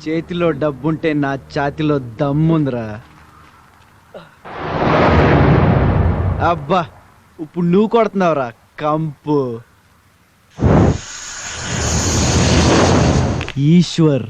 చేతిలో డబ్బుంటే నా ఛాతిలో దమ్ముందిరా. అబ్బా ఇప్పుడు నువ్వు కొడుతున్నావురా కంపు. ఈశ్వర్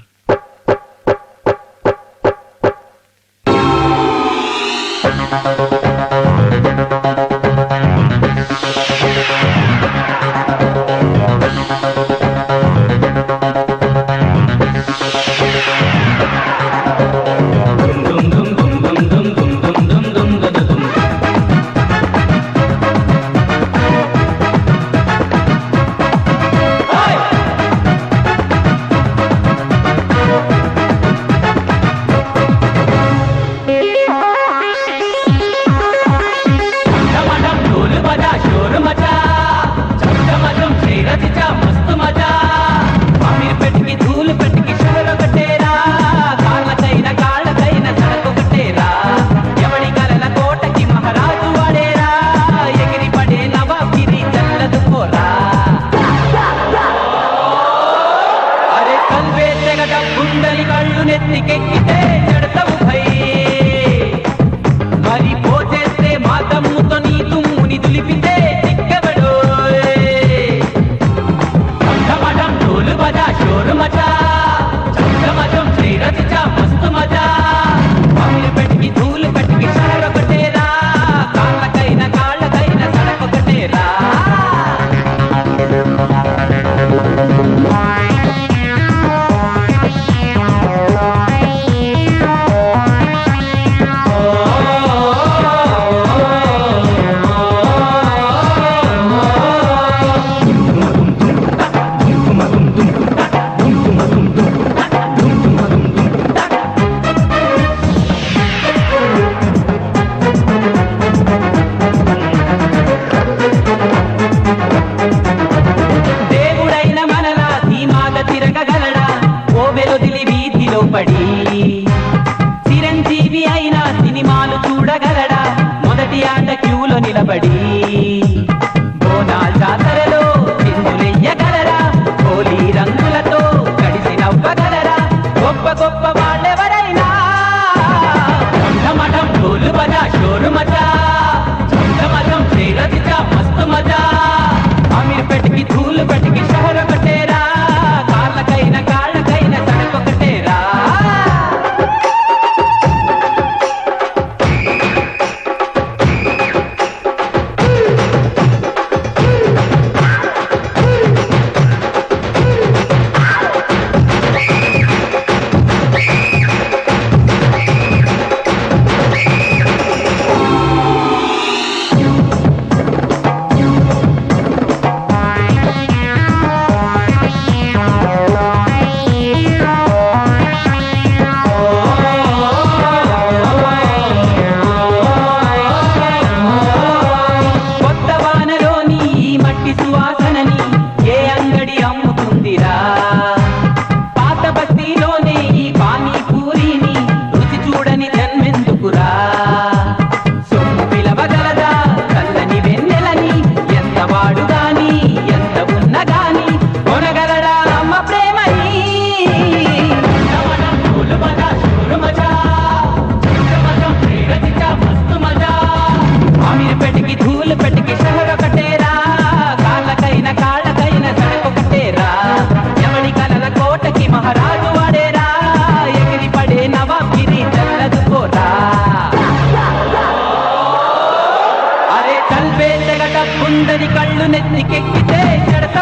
చిరంజీవి అయినా సినిమాలు చూడగలడా? మొదటి ఆట క్యూలో నిలబడి బోనాల జాతరలో చిందులెయ్యగలరా? హోలీ రంగులతో కలిసి నవ్వగలరా? గొప్ప గొప్ప వాళ్ళెవరైనా మఠం ఢోలు బజా షోరు మజా మతం చేరదిచా మస్తు మజా. అమీర్ పెట్టుకి ధూలు పెట్టుకి షహర్ ఒకటేరా, కాళ్ళకైనా కాళ్ళకైనా సడకొకటేరా. కళ్ళు నెత్తికెక్కితే చెడత